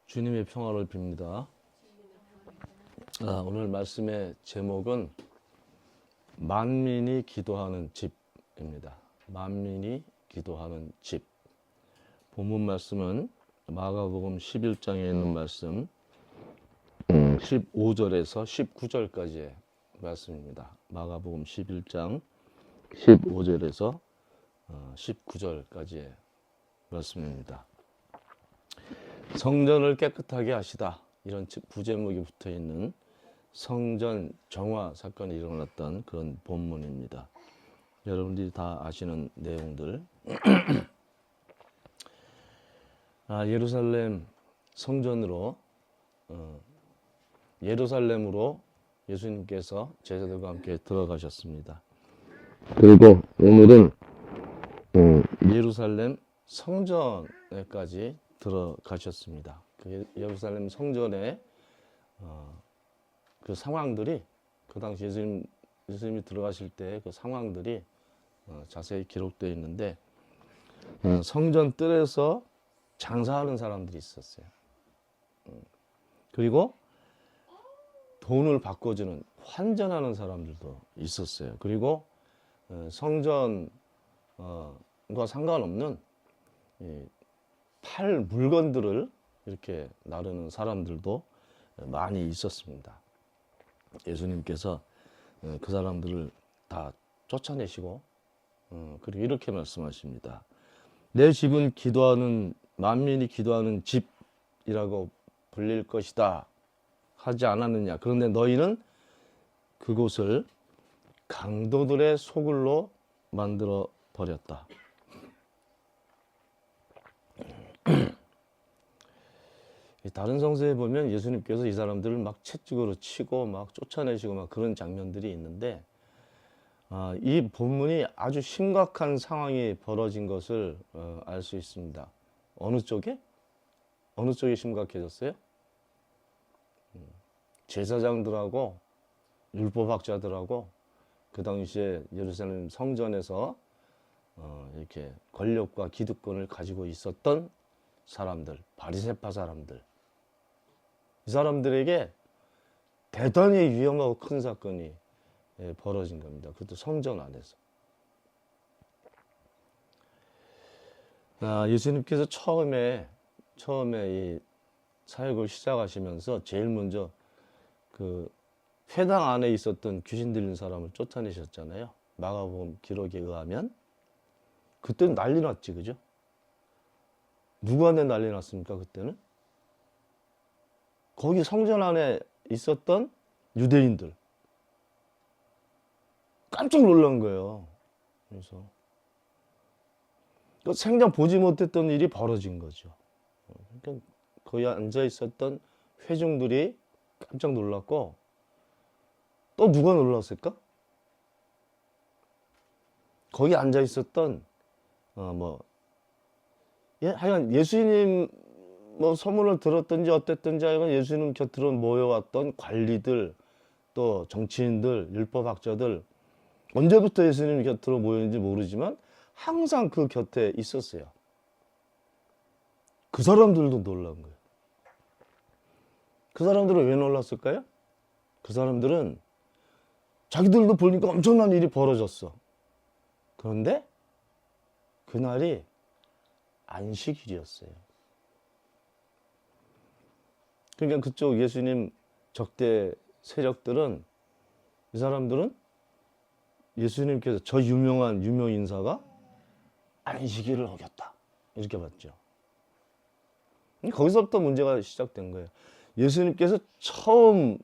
주님의 평화를 빕니다. 오늘 말씀의 제목은 만민이 기도하는 집입니다. 만민이 기도하는 집. 본문 말씀은 마가복음 11장에 있는 말씀 15절에서 19절까지의 말씀입니다. 마가복음 11장 15절에서 19절까지의 말씀입니다. 성전을 깨끗하게 하시다, 이런 부제목이 붙어있는 성전 정화 사건이 일어났던 그런 본문입니다. 여러분들이 다 아시는 내용들. 예루살렘 성전으로 예루살렘으로 예수님께서 제자들과 함께 들어가셨습니다. 그리고 오늘은 예루살렘 성전에까지 들어가셨습니다. 그 예루살렘 성전의 그 상황들이, 그 당시 예수님이 들어가실 때 그 상황들이 자세히 기록되어 있는데, 성전 뜰에서 장사하는 사람들이 있었어요. 그리고 돈을 바꿔주는, 환전하는 사람들도 있었어요. 그리고 성전과 상관없는 팔 물건들을 이렇게 나르는 사람들도 많이 있었습니다. 예수님께서 그 사람들을 다 쫓아내시고, 그리고 이렇게 말씀하십니다. 내 집은 기도하는, 만민이 기도하는 집이라고 불릴 것이다 하지 않았느냐. 그런데 너희는 그곳을 강도들의 소굴로 만들어 버렸다. 다른 성서에 보면 예수님께서 이 사람들을 막 채찍으로 치고 막 쫓아내시고 막 그런 장면들이 있는데, 이 본문이 아주 심각한 상황이 벌어진 것을 알 수 있습니다. 어느 쪽에? 어느 쪽이 심각해졌어요? 제사장들하고 율법학자들하고 그 당시에 예루살렘 성전에서 이렇게 권력과 기득권을 가지고 있었던 사람들, 바리새파 사람들, 이 사람들에게 대단히 위험하고 큰 사건이 벌어진 겁니다. 그것도 성전 안에서. 예수님께서 처음에 이 사역을 시작하시면서 제일 먼저 그 회당 안에 있었던 귀신 들린 사람을 쫓아내셨잖아요. 마가복음 기록에 의하면. 그때는 난리 났지, 그죠? 누구한테 난리 났습니까, 그때는? 거기 성전 안에 있었던 유대인들. 깜짝 놀란 거예요. 그래서 생전 보지 못했던 일이 벌어진 거죠. 그러니까 거기 앉아 있었던 회중들이 깜짝 놀랐고, 또 누가 놀랐을까? 거기 앉아 있었던 하여간 예수님 소문을 들었든지 어땠든지 하여간 예수님 곁으로 모여왔던 관리들, 또 정치인들, 율법학자들, 언제부터 예수님 곁으로 모였는지 모르지만 항상 그 곁에 있었어요. 그 사람들도 놀란 거예요. 그 사람들은 왜 놀랐을까요? 그 사람들은 자기들도 보니까 엄청난 일이 벌어졌어. 그런데 그날이 안식일이었어요. 그러니까 그쪽 예수님 적대 세력들은, 이 사람들은 예수님께서 저 유명 인사가 안식일을 어겼다, 이렇게 봤죠. 거기서부터 문제가 시작된 거예요. 예수님께서 처음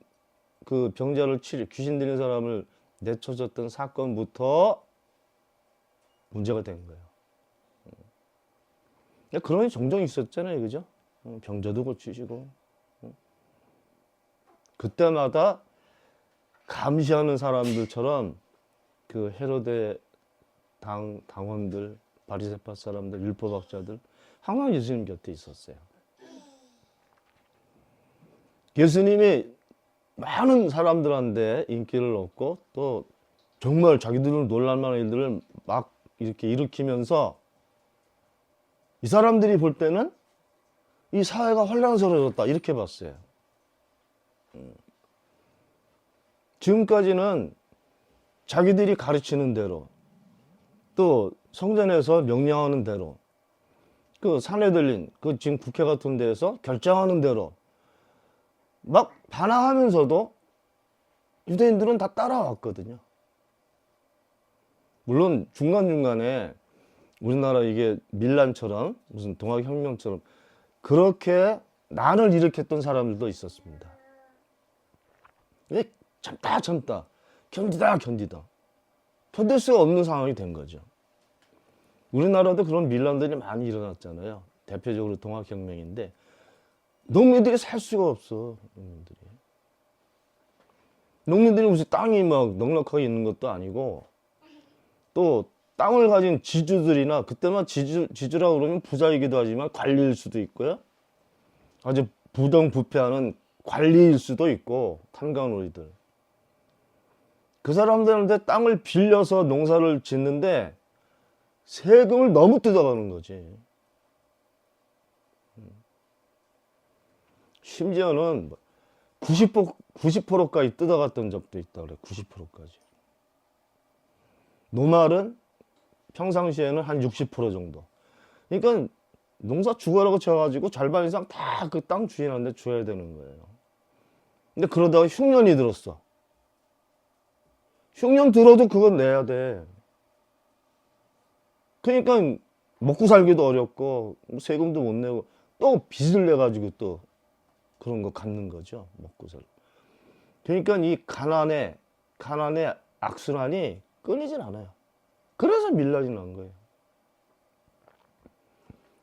그 병자를 귀신 들린 사람을 내쫓았던 사건부터 문제가 된 거예요. 그런 일이 종종 있었잖아요, 그죠? 병자도 고치시고. 그때마다 감시하는 사람들처럼 그 헤로데 당원들, 바리새파 사람들, 율법학자들 항상 예수님 곁에 있었어요. 예수님이 많은 사람들한테 인기를 얻고, 또 정말 자기들을 놀랄만한 일들을 막 이렇게 일으키면서, 이 사람들이 볼 때는 이 사회가 혼란스러워졌다 이렇게 봤어요. 지금까지는 자기들이 가르치는 대로 또 성전에서 명령하는 대로 그 산에 들린 그 지금 국회 같은 데에서 결정하는 대로 막 반항하면서도 유대인들은 다 따라왔거든요. 물론 중간중간에 우리나라 이게 밀란처럼 무슨 동학혁명처럼 그렇게 난을 일으켰던 사람들도 있었습니다. 참다 견디다 견딜 수가 없는 상황이 된 거죠. 우리나라도 그런 밀란들이 많이 일어났잖아요. 대표적으로 동학혁명인데 농민들이 살 수가 없어. 농민들이 무슨 땅이 막 넉넉하게 있는 것도 아니고 또 땅을 가진 지주들이나 그때만 지주라고 그러면 부자이기도 하지만 관리일 수도 있고요. 아주 부정부패하는 관리일 수도 있고 탐관오리들. 그 사람들한테 땅을 빌려서 농사를 짓는데 세금을 너무 뜯어가는 거지. 심지어는 90%까지 뜯어갔던 적도 있다 그래. 90%까지. 노말은 평상시에는 한 60% 정도. 그러니까 농사 죽어라고 쳐가지고 절반 이상 다 그 땅 주인한테 줘야 되는 거예요. 근데 그러다가 흉년이 들었어. 흉년 들어도 그건 내야 돼. 그러니까 먹고 살기도 어렵고 세금도 못 내고 또 빚을 내가지고 또 그런 거 갚는 거죠. 먹고 살. 그러니까 이 가난의 악순환이 끊이질 않아요. 그래서 밀란이 난 거예요.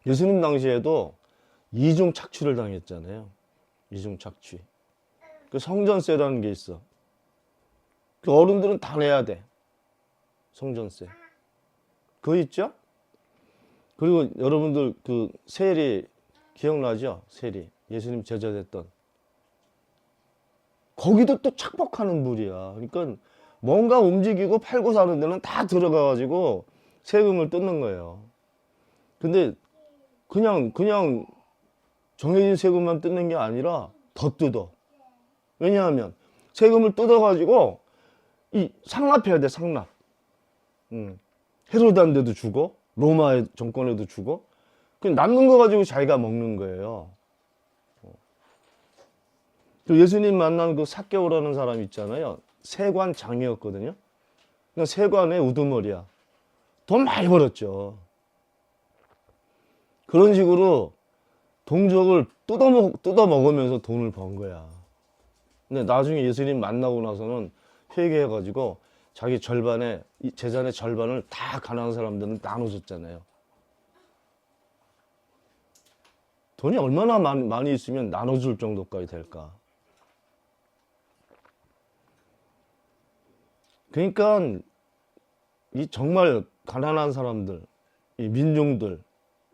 예수님 당시에도 이중 착취를 당했잖아요. 이중 착취. 그 성전세라는 게 있어. 그 어른들은 다 내야 돼. 성전세. 그거 있죠? 그리고 여러분들 그 세리 기억나죠? 세리. 예수님 제자 됐던. 거기도 또 착복하는 물이야. 그러니까 뭔가 움직이고 팔고 사는 데는 다 들어가가지고 세금을 뜯는 거예요. 근데 그냥 정해진 세금만 뜯는 게 아니라 더 뜯어. 왜냐하면 세금을 뜯어가지고 이 상납해야 돼, 상납. 헤로드한테도 주고 로마 정권에도 주고 그냥 남는 거 가지고 자기가 먹는 거예요. 그 예수님 만난 그 삭개오라는 사람 있잖아요. 세관 장이었거든요. 그러니까 세관의 우두머리야. 돈 많이 벌었죠. 그런 식으로 동족을 뜯어먹으면서 돈을 번 거야. 근데 나중에 예수님 만나고 나서는 회개해가지고 자기 절반의 재산의 절반을 다 가난한 사람들은 나눠줬잖아요. 돈이 얼마나 많이 있으면 나눠줄 정도까지 될까? 그러니까 이 정말 가난한 사람들, 이 민중들,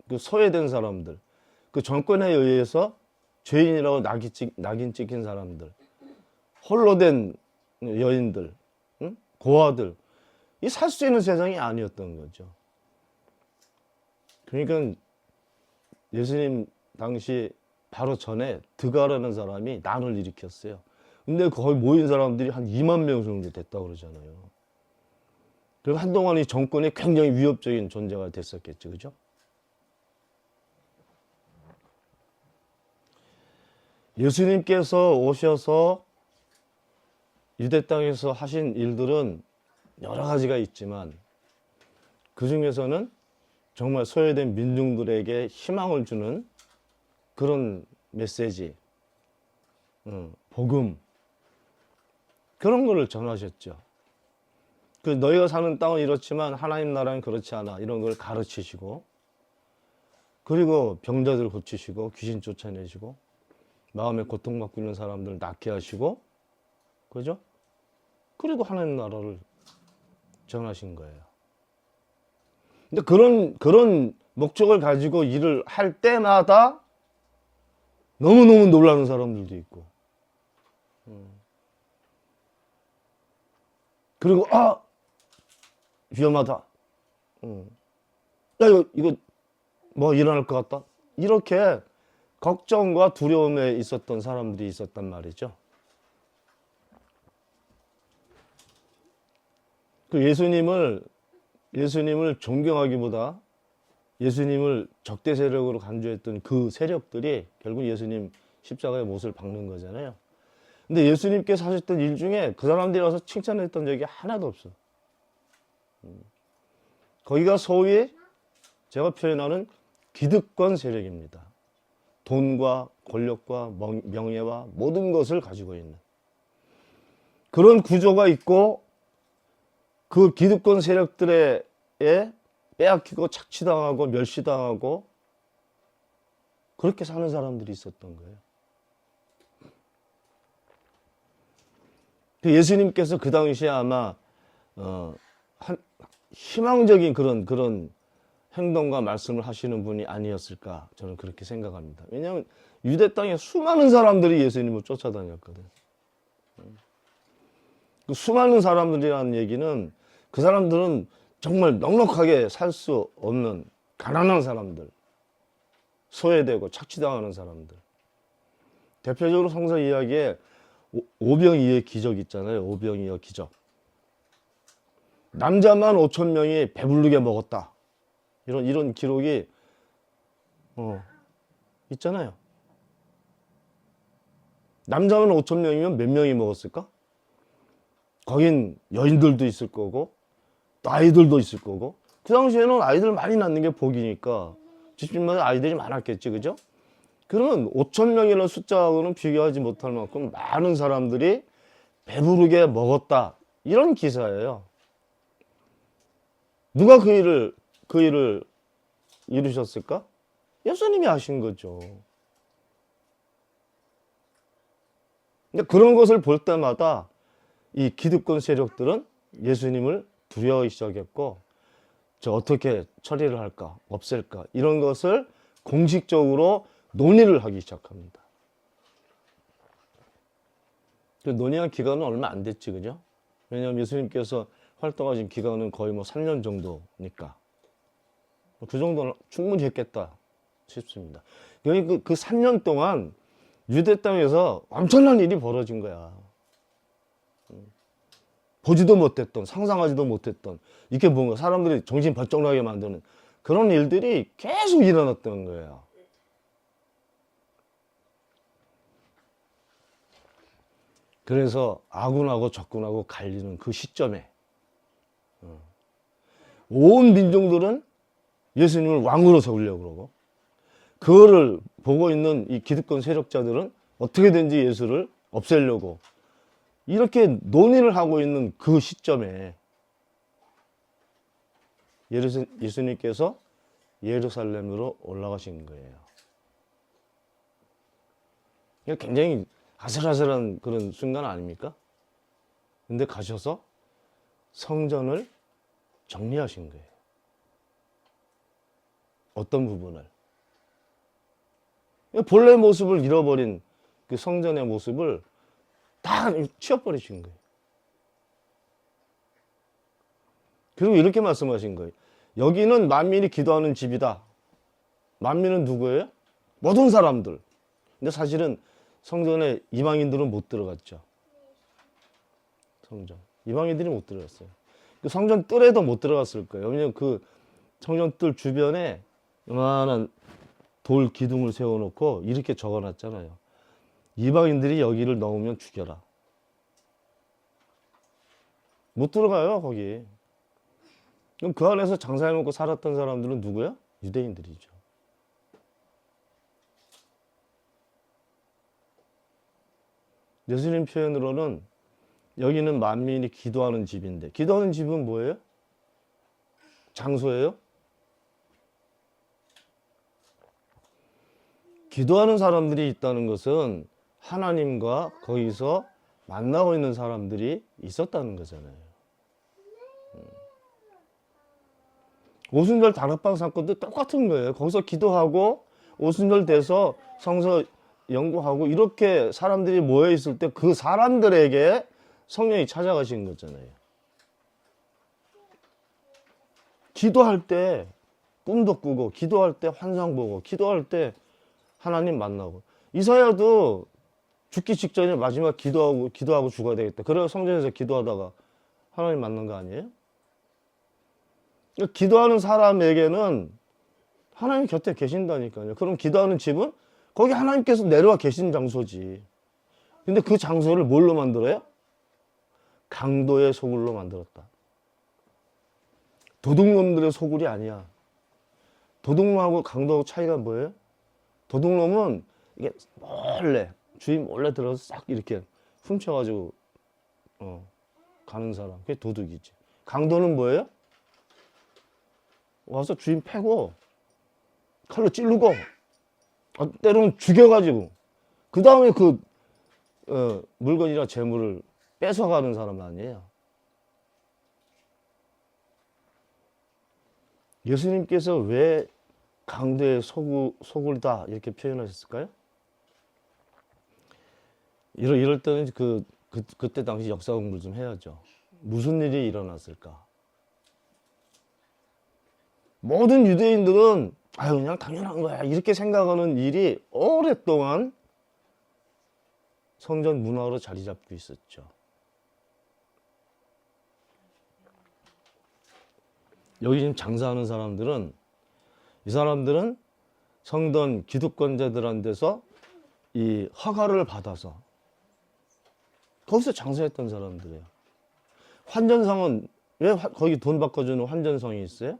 그 소외된 사람들, 그 정권에 의해서 죄인이라고 낙인 찍힌 사람들, 홀로 된 여인들, 고아들, 이 살 수 있는 세상이 아니었던 거죠. 그러니까 예수님 당시 바로 전에 드가라는 사람이 난을 일으켰어요. 근데 거기 모인 사람들이 한 2만 명 정도 됐다고 그러잖아요. 그리고 한동안 이 정권이 굉장히 위협적인 존재가 됐었겠죠. 그죠? 예수님께서 오셔서 유대 땅에서 하신 일들은 여러 가지가 있지만 그 중에서는 정말 소외된 민중들에게 희망을 주는 그런 메시지, 복음, 그런 거를 전하셨죠. 그 너희가 사는 땅은 이렇지만 하나님 나라는 그렇지 않아. 이런 걸 가르치시고, 그리고 병자들 고치시고, 귀신 쫓아내시고, 마음에 고통받고 있는 사람들 낫게 하시고, 그죠? 그리고 하나님 나라를 전하신 거예요. 근데 그런 목적을 가지고 일을 할 때마다 너무너무 놀라는 사람들도 있고, 그리고 위험하다. 야 이거 뭐 일어날 것 같다. 이렇게 걱정과 두려움에 있었던 사람들이 있었단 말이죠. 그 예수님을 존경하기보다 예수님을 적대 세력으로 간주했던 그 세력들이 결국 예수님 십자가의 못을 박는 거잖아요. 근데 예수님께서 하셨던 일 중에 그 사람들이 와서 칭찬했던 적이 하나도 없어. 거기가 소위 제가 표현하는 기득권 세력입니다. 돈과 권력과 명예와 모든 것을 가지고 있는 그런 구조가 있고, 그 기득권 세력들에 빼앗기고 착취당하고 멸시당하고 그렇게 사는 사람들이 있었던 거예요. 예수님께서 그 당시에 아마 희망적인 그런 행동과 말씀을 하시는 분이 아니었을까, 저는 그렇게 생각합니다. 왜냐하면 유대 땅에 수많은 사람들이 예수님을 쫓아다녔거든. 그 수많은 사람들이라는 얘기는 그 사람들은 정말 넉넉하게 살 수 없는 가난한 사람들, 소외되고 착취당하는 사람들. 대표적으로 성서 이야기에 오병이의 기적 있잖아요. 오병이어 기적. 남자만 5천 명이 배부르게 먹었다. 이런 기록이 있잖아요. 남자만 5천 명이면 몇 명이 먹었을까? 거긴 여인들도 있을 거고 또 아이들도 있을 거고, 그 당시에는 아이들 많이 낳는 게 복이니까 집집마다 아이들이 많았겠지, 그죠? 그러면 5천 명이라는 숫자하고는 비교하지 못할 만큼 많은 사람들이 배부르게 먹었다, 이런 기사예요. 누가 그 일을 이루셨을까? 예수님이 하신 거죠. 근데 그런 것을 볼 때마다 이 기득권 세력들은 예수님을 두려워하기 시작했고, 저 어떻게 처리를 할까, 없앨까, 이런 것을 공식적으로 논의를 하기 시작합니다. 그 논의한 기간은 얼마 안 됐지, 그죠? 왜냐하면 예수님께서 활동하신 기간은 거의 3년 정도니까 그 정도는 충분히 했겠다 싶습니다. 그 3년 동안 유대 땅에서 엄청난 일이 벌어진 거야. 보지도 못했던, 상상하지도 못했던, 이게 뭔가 사람들이 정신 번쩍 나게 만드는 그런 일들이 계속 일어났던 거예요. 그래서 아군하고 적군하고 갈리는 그 시점에 온 민족들은 예수님을 왕으로 세우려고 그러고, 그거를 보고 있는 이 기득권 세력자들은 어떻게든지 예수를 없애려고 이렇게 논의를 하고 있는 그 시점에 예수님께서 예루살렘으로 올라가신 거예요. 굉장히 아슬아슬한 그런 순간 아닙니까? 근데 가셔서 성전을 정리하신 거예요. 어떤 부분을? 본래 모습을 잃어버린 그 성전의 모습을 다 치워버리신 거예요. 그리고 이렇게 말씀하신 거예요. 여기는 만민이 기도하는 집이다. 만민은 누구예요? 모든 사람들. 근데 사실은 성전에 이방인들은 못 들어갔죠. 성전. 이방인들이 못 들어갔어요. 그 성전 뜰에도 못 들어갔을 거예요. 왜냐면 그 성전 뜰 주변에 요만한 돌 기둥을 세워놓고 이렇게 적어놨잖아요. 이방인들이 여기를 넘으면 죽여라. 못 들어가요, 거기. 그럼 그 안에서 장사해먹고 살았던 사람들은 누구야? 유대인들이죠. 예수님 표현으로는 여기는 만민이 기도하는 집인데, 기도하는 집은 뭐예요? 장소예요? 기도하는 사람들이 있다는 것은 하나님과 거기서 만나고 있는 사람들이 있었다는 거잖아요. 오순절 다락방 사건도 똑같은 거예요. 거기서 기도하고 오순절 돼서 성서 연구하고 이렇게 사람들이 모여 있을 때 그 사람들에게 성령이 찾아가신 거잖아요. 기도할 때 꿈도 꾸고, 기도할 때 환상 보고, 기도할 때 하나님 만나고. 이사야도 죽기 직전에 마지막 기도하고 죽어야 되겠다. 그래서 성전에서 기도하다가 하나님 만난 거 아니에요? 그러니까 기도하는 사람에게는 하나님 곁에 계신다니까요. 그럼 기도하는 집은 거기 하나님께서 내려와 계신 장소지. 근데 그 장소를 뭘로 만들어요? 강도의 소굴로 만들었다. 도둑놈들의 소굴이 아니야. 도둑놈하고 강도하고 차이가 뭐예요? 도둑놈은 이게 몰래, 주인 몰래 들어서 싹 이렇게 훔쳐가지고 가는 사람. 그게 도둑이지. 강도는 뭐예요? 와서 주인 패고 칼로 찌르고 때로는 죽여가지고 그 다음에 그 물건이나 재물을 뺏어가는 사람 아니에요. 예수님께서 왜 강도의 소굴이다 이렇게 표현하셨을까요? 이럴 때는 그때 당시 역사 공부를 좀 해야죠. 무슨 일이 일어났을까? 모든 유대인들은 그냥 당연한 거야 이렇게 생각하는 일이 오랫동안 성전 문화로 자리 잡고 있었죠. 여기 지금 장사하는 사람들은 이 사람들은 성전 기득권자들한테서 이 허가를 받아서 거기서 장사했던 사람들이에요. 환전상은 왜 거기 돈 바꿔주는 환전성이 있어요?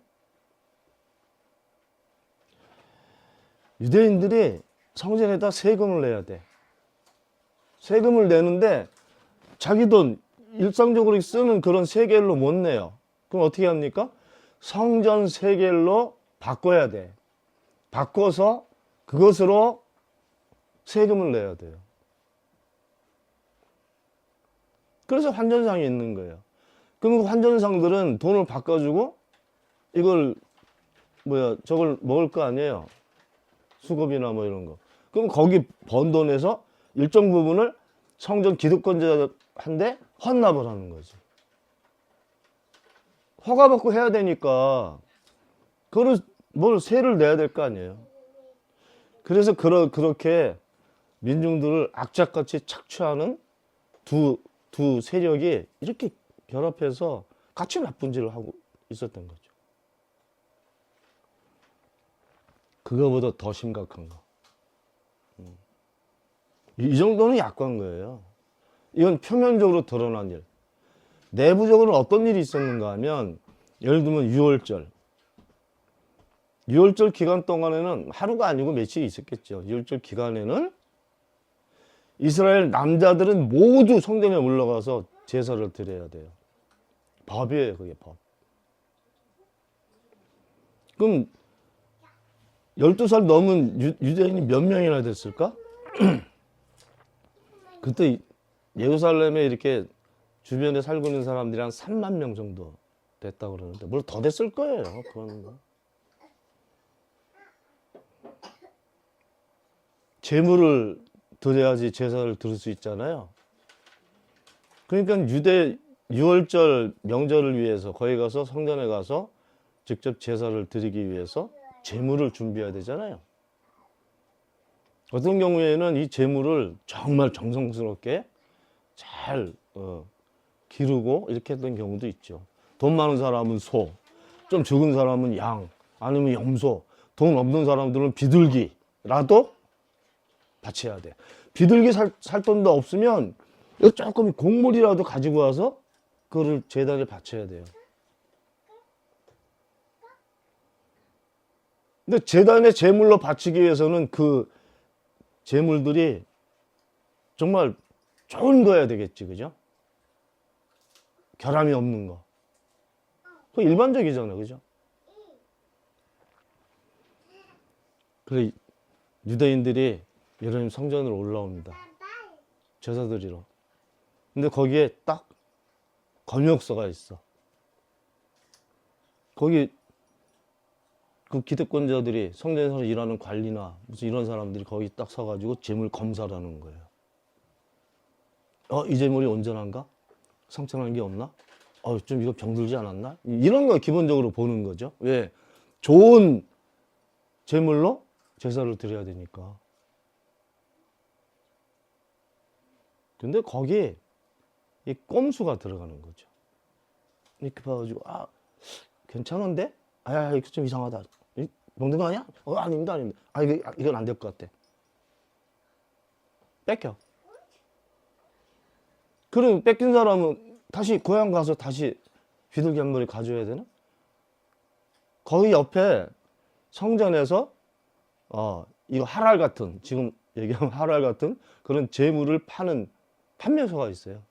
유대인들이 성전에다 세금을 내야 돼. 세금을 내는데 자기 돈 일상적으로 쓰는 그런 세겔로 못 내요. 그럼 어떻게 합니까? 성전 세겔로 바꿔야 돼. 바꿔서 그것으로 세금을 내야 돼요. 그래서 환전상이 있는 거예요. 그럼 그 환전상들은 돈을 바꿔주고 이걸 저걸 먹을 거 아니에요. 수급이나 뭐 이런 거. 그럼 거기 번 돈에서 일정 부분을 성전 기득권자한테 헌납을 하는 거지. 허가받고 해야 되니까 그걸 뭘 세를 내야 될 거 아니에요. 그래서 그렇게 민중들을 악착같이 착취하는 두 세력이 이렇게 결합해서 같이 나쁜 짓을 하고 있었던 거죠. 그거보다 더 심각한 거. 이 정도는 약한 거예요. 이건 표면적으로 드러난 일. 내부적으로 어떤 일이 있었는가 하면 예를 들면 6월절 기간 동안에는 하루가 아니고 며칠이 있었겠죠. 6월절 기간에는 이스라엘 남자들은 모두 성전에 올라가서 제사를 드려야 돼요. 법이에요, 그게 법. 그럼 12살 넘은 유대인이 몇 명이나 됐을까? 그때 예루살렘에 이렇게 주변에 살고 있는 사람들이 한 3만 명 정도 됐다고 그러는데, 물론 더 됐을 거예요, 그건. 제물을 드려야지 제사를 드릴 수 있잖아요. 그러니까 6월절 명절을 위해서 거기 가서 성전에 가서 직접 제사를 드리기 위해서 제물을 준비해야 되잖아요. 어떤 경우에는 이 제물을 정말 정성스럽게 잘 기르고 이렇게 했던 경우도 있죠. 돈 많은 사람은 소, 좀 적은 사람은 양, 아니면 염소, 돈 없는 사람들은 비둘기라도 바쳐야 돼. 비둘기 살 돈도 없으면 조금 곡물이라도 가지고 와서 그거를 제단에 바쳐야 돼요. 근데 제단에 제물로 바치기 위해서는 그 제물들이 정말 좋은 거야 되겠지, 그죠? 결함이 없는 거. 그거 일반적이잖아요, 그죠? 그래, 유대인들이 예루살렘 성전으로 올라옵니다. 제사 드리러. 근데 거기에 딱 검역소가 있어. 거기 그 기득권자들이 성전에서 일하는 관리나 무슨 이런 사람들이 거기 딱 서가지고 재물 검사를 하는 거예요. 이 재물이 온전한가? 상처난 게 없나? 좀 이거 병들지 않았나? 이런 거 기본적으로 보는 거죠. 왜? 좋은 재물로 제사를 드려야 되니까. 근데 거기에 이 꼼수가 들어가는 거죠. 이렇게 봐가지고 괜찮은데? 이거 좀 이상하다. 먹는 거 아니야? 아닙니다, 아닙니다. 이건 안 될 것 같아. 뺏겨. 그럼 뺏긴 사람은 다시 고향 가서 다시 비둘기 한 마리 가져야 되나? 거기 옆에 성전에서 이거 하랄 같은, 지금 얘기하면 하랄 같은 그런 재물을 파는 판매소가 있어요.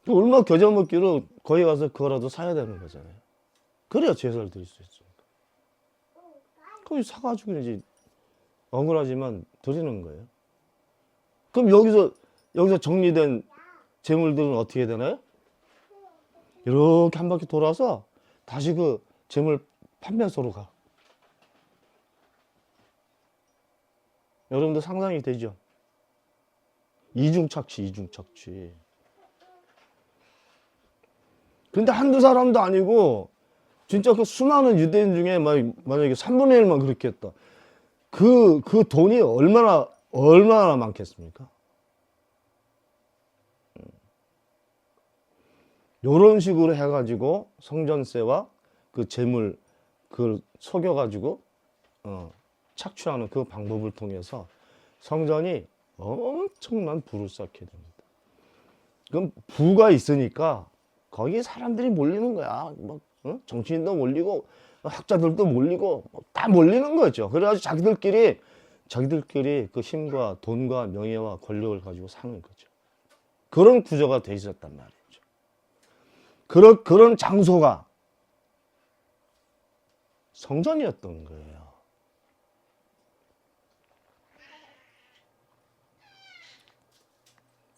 얼마 겨자 먹기로 거기 가서 그거라도 사야 되는 거잖아요. 그래야 제사를 드릴 수 있으니까. 거기 사가지고 이제 억울하지만 드리는 거예요. 그럼 여기서 정리된 재물들은 어떻게 되나요? 이렇게 한 바퀴 돌아서 다시 그 재물 판매소로 가. 여러분들 상상이 되죠? 이중착취. 근데 한두 사람도 아니고 진짜 그 수많은 유대인 중에 만약에 3분의 1만 그렇게 했다. 그 돈이 얼마나 많겠습니까? 요런 식으로 해가지고 성전세와 그 재물 그걸 속여가지고 착취하는 그 방법을 통해서 성전이 엄청난 부를 쌓게 됩니다. 그럼 부가 있으니까 거기 사람들이 몰리는 거야. 정치인도 몰리고 학자들도 몰리고 다 몰리는 거죠. 그래가지고 자기들끼리 그 힘과 돈과 명예와 권력을 가지고 사는 거죠. 그런 구조가 돼 있었단 말이죠. 그런 장소가 성전이었던 거예요.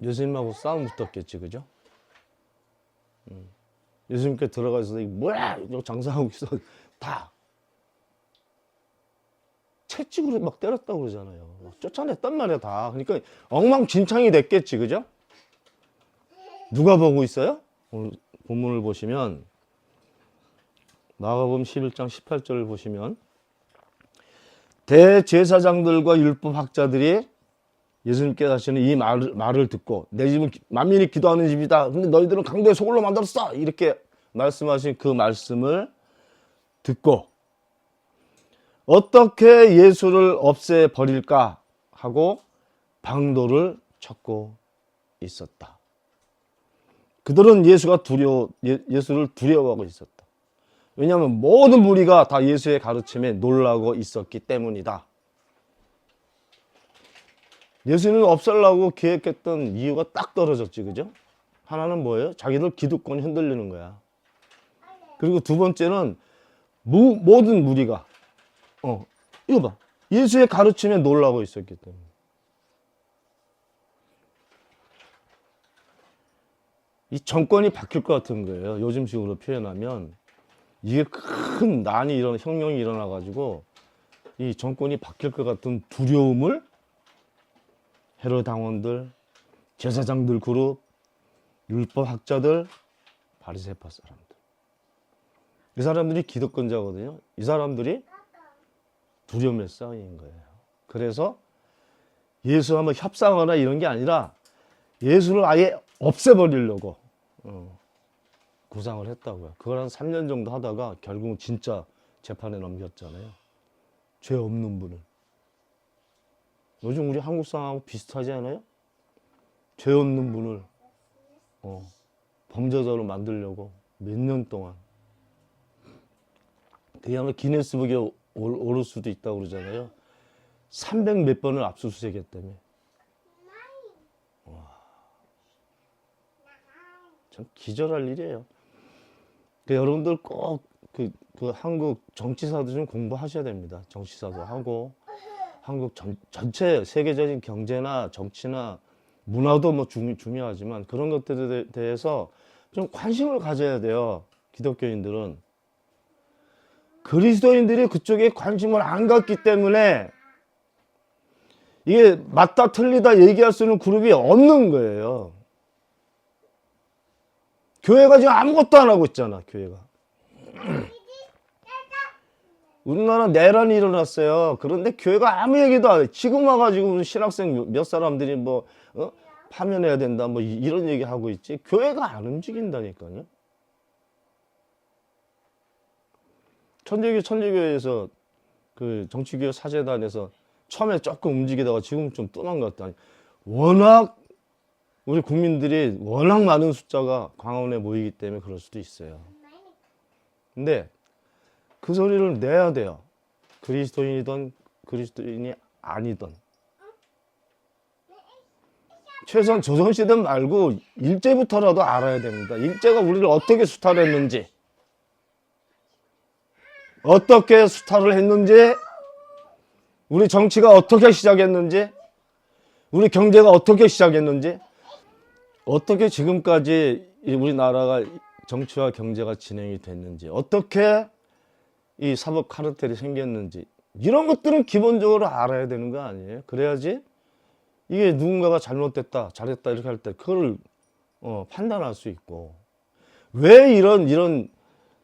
예수님하고 싸움 붙었겠지, 그죠? 예수님께 들어가서 뭐야 장사하고 있어 다 채찍으로 막 때렸다고 그러잖아요. 막 쫓아냈단 말이야 다. 그러니까 엉망진창이 됐겠지, 그죠? 누가 보고 있어요? 오늘 본문을 보시면 마가복음 11장 18절을 보시면 대제사장들과 율법학자들이 예수님께서 하시는 이 말을 듣고 내 집은 만민이 기도하는 집이다. 근데 너희들은 강도의 소굴로 만들었어. 이렇게 말씀하신 그 말씀을 듣고 어떻게 예수를 없애버릴까 하고 방도를 찾고 있었다. 그들은 예수를 두려워하고 있었다. 왜냐하면 모든 무리가 다 예수의 가르침에 놀라고 있었기 때문이다. 예수님을 없애려고 계획했던 이유가 딱 떨어졌지, 그죠? 하나는 뭐예요? 자기들 기득권이 흔들리는 거야. 그리고 두 번째는 모든 무리가 이거 봐. 예수의 가르침에 놀라고 있었기 때문에. 이 정권이 바뀔 것 같은 거예요. 요즘식으로 표현하면 이게 큰 혁명이 일어나가지고 이 정권이 바뀔 것 같은 두려움을 헤롯 당원들, 제사장들 그룹, 율법학자들, 바리새파 사람들. 이 사람들이 기득권자거든요. 이 사람들이 두려움에 쌓인 거예요. 그래서 예수와 한번 협상하거나 이런 게 아니라 예수를 아예 없애버리려고 구상을 했다고요. 그걸 한 3년 정도 하다가 결국은 진짜 재판에 넘겼잖아요. 죄 없는 분을. 요즘 우리 한국 상황하고 비슷하지 않아요? 죄 없는 분을 범죄자로 만들려고 몇 년 동안. 그게 아마 기네스북에 오를 수도 있다고 그러잖아요. 300 몇 번을 압수수색했다며. 참 기절할 일이에요. 그러니까 여러분들 꼭 그 한국 정치사도 좀 공부하셔야 됩니다. 정치사도 하고 한국 전체 세계적인 경제나 정치나 문화도 뭐 중요하지만 그런 것들에 대해서 좀 관심을 가져야 돼요. 기독교인들은. 그리스도인들이 그쪽에 관심을 안 갖기 때문에 이게 맞다 틀리다 얘기할 수 있는 그룹이 없는 거예요. 교회가 지금 아무것도 안 하고 있잖아, 교회가. 우리나라 내란이 일어났어요. 그런데 교회가 아무 얘기도 안 해. 지금 와가지고 신학생 몇 사람들이 뭐 파면해야 된다 뭐 이런 얘기 하고 있지. 교회가 안 움직인다니까요. 천주교에서 그 정치교회 사제단에서 처음에 조금 움직이다가 지금 좀 떠난 것 같다. 워낙 우리 국민들이 워낙 많은 숫자가 광화문에 모이기 때문에 그럴 수도 있어요. 근데 그 소리를 내야 돼요. 그리스도인이든 그리스도인이 아니든. 최소한 조선시대 말고 일제부터라도 알아야 됩니다. 일제가 우리를 어떻게 수탈했는지, 어떻게 수탈을 했는지, 우리 정치가 어떻게 시작했는지, 우리 경제가 어떻게 시작했는지, 어떻게 지금까지 우리나라가 정치와 경제가 진행이 됐는지, 어떻게 이 사법 카르텔이 생겼는지, 이런 것들은 기본적으로 알아야 되는 거 아니에요? 그래야지 이게 누군가가 잘못됐다, 잘했다 이렇게 할 때 그걸 판단할 수 있고, 왜 이런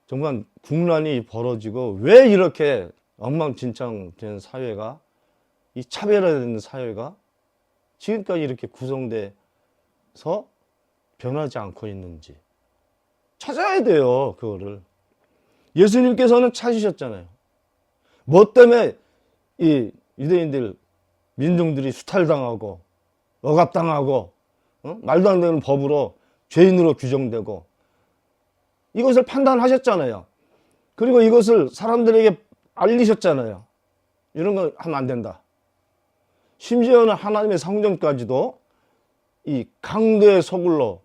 정말 국난이 벌어지고 왜 이렇게 엉망진창된 사회가, 이 차별화된 사회가 지금까지 이렇게 구성돼서 변하지 않고 있는지 찾아야 돼요. 그거를 예수님께서는 찾으셨잖아요. 뭐 때문에 이 유대인들 민중들이 수탈당하고 억압당하고 말도 안 되는 법으로 죄인으로 규정되고, 이것을 판단하셨잖아요. 그리고 이것을 사람들에게 알리셨잖아요. 이런 거 하면 안 된다. 심지어는 하나님의 성전까지도 이 강도의 소굴로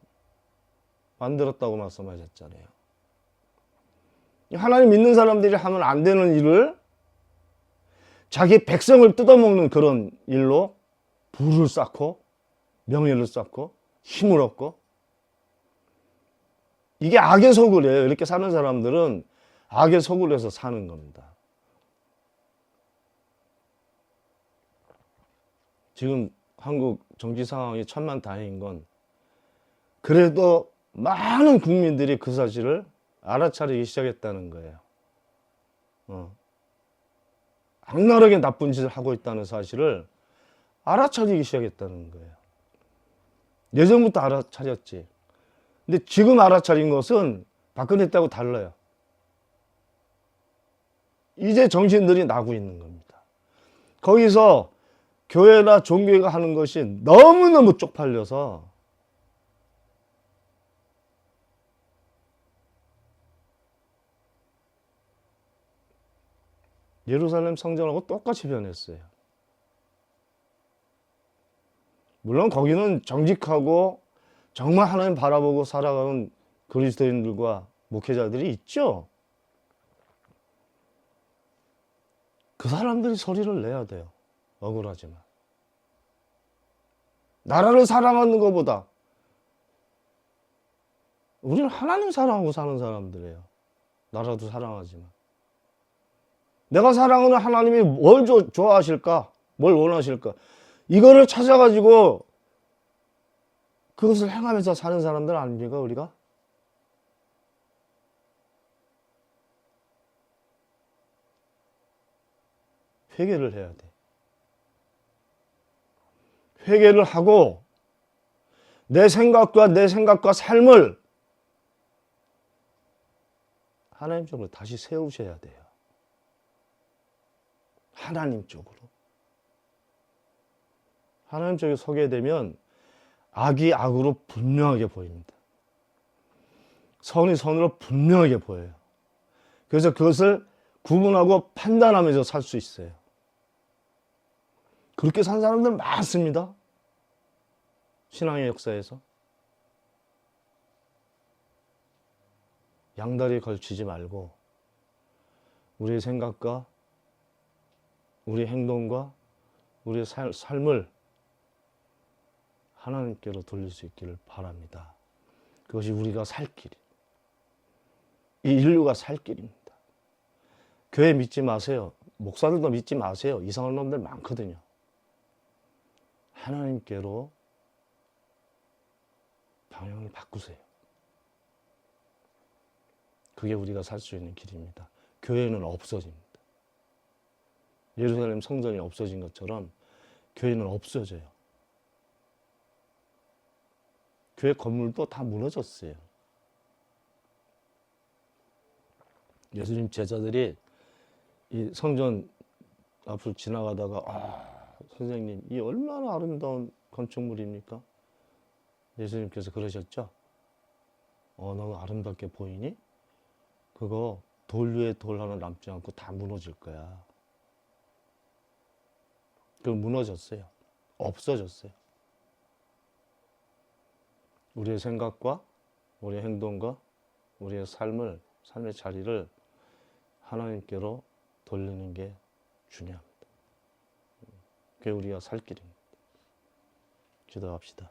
만들었다고 말씀하셨잖아요. 하나님 믿는 사람들이 하면 안 되는 일을 자기 백성을 뜯어먹는 그런 일로 부를 쌓고 명예를 쌓고 힘을 얻고, 이게 악의 소굴이에요. 이렇게 사는 사람들은 악의 소굴에서 사는 겁니다. 지금 한국 정치 상황이 천만다행인 건 그래도 많은 국민들이 그 사실을 알아차리기 시작했다는 거예요. 악랄하게 나쁜 짓을 하고 있다는 사실을 알아차리기 시작했다는 거예요. 예전부터 알아차렸지. 근데 지금 알아차린 것은 박근혜 때하고 달라요. 이제 정신들이 나고 있는 겁니다. 거기서 교회나 종교가 하는 것이 너무너무 쪽팔려서 예루살렘 성전하고 똑같이 변했어요. 물론 거기는 정직하고 정말 하나님 바라보고 살아가는 그리스도인들과 목회자들이 있죠. 그 사람들이 소리를 내야 돼요. 억울하지만. 나라를 사랑하는 것보다 우리는 하나님 사랑하고 사는 사람들이에요. 나라도 사랑하지만. 내가 사랑하는 하나님이 뭘 좋아하실까? 뭘 원하실까? 이거를 찾아가지고 그것을 행하면서 사는 사람들 아닙니까, 우리가? 회개를 해야 돼. 회개를 하고 내 생각과 삶을 하나님 쪽으로 다시 세우셔야 돼요. 하나님 쪽으로. 하나님 쪽에 서게 되면 악이 악으로 분명하게 보입니다. 선이 선으로 분명하게 보여요. 그래서 그것을 구분하고 판단하면서 살 수 있어요. 그렇게 산 사람들 많습니다. 신앙의 역사에서. 양다리에 걸치지 말고 우리의 생각과 우리의 행동과 우리의 삶을 하나님께로 돌릴 수 있기를 바랍니다. 그것이 우리가 살 길, 이 인류가 살 길입니다. 교회 믿지 마세요. 목사들도 믿지 마세요. 이상한 놈들 많거든요. 하나님께로 방향을 바꾸세요. 그게 우리가 살 수 있는 길입니다. 교회는 없어집니다. 예루살렘 성전이 없어진 것처럼 교회는 없어져요. 교회 건물도 다 무너졌어요. 예수님 제자들이 이 성전 앞을 지나가다가 선생님 이 얼마나 아름다운 건축물입니까? 예수님께서 그러셨죠. 너 아름답게 보이니? 그거 돌 위에 돌 하나 남지 않고 다 무너질 거야. 그럼 무너졌어요. 없어졌어요. 우리의 생각과 우리의 행동과 우리의 삶의 자리를 하나님께로 돌리는 게 중요합니다. 그게 우리가 살 길입니다. 기도합시다.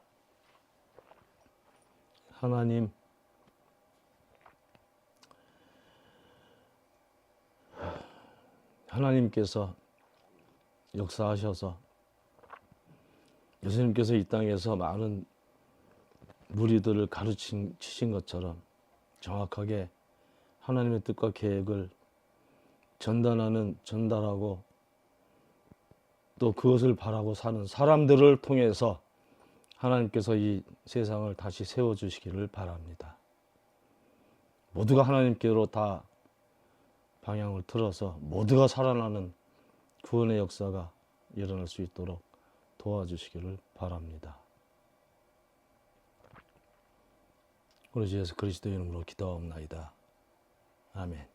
하나님, 하나님께서 역사하셔서 예수님께서 이 땅에서 많은 무리들을 가르치신 것처럼 정확하게 하나님의 뜻과 계획을 전달하고 또 그것을 바라고 사는 사람들을 통해서 하나님께서 이 세상을 다시 세워주시기를 바랍니다. 모두가 하나님께로 다 방향을 틀어서 모두가 살아나는 구원의 역사가 일어날 수 있도록 도와주시기를 바랍니다. 우리 주 예수 그리스도의 이름으로 기도하옵나이다. 아멘.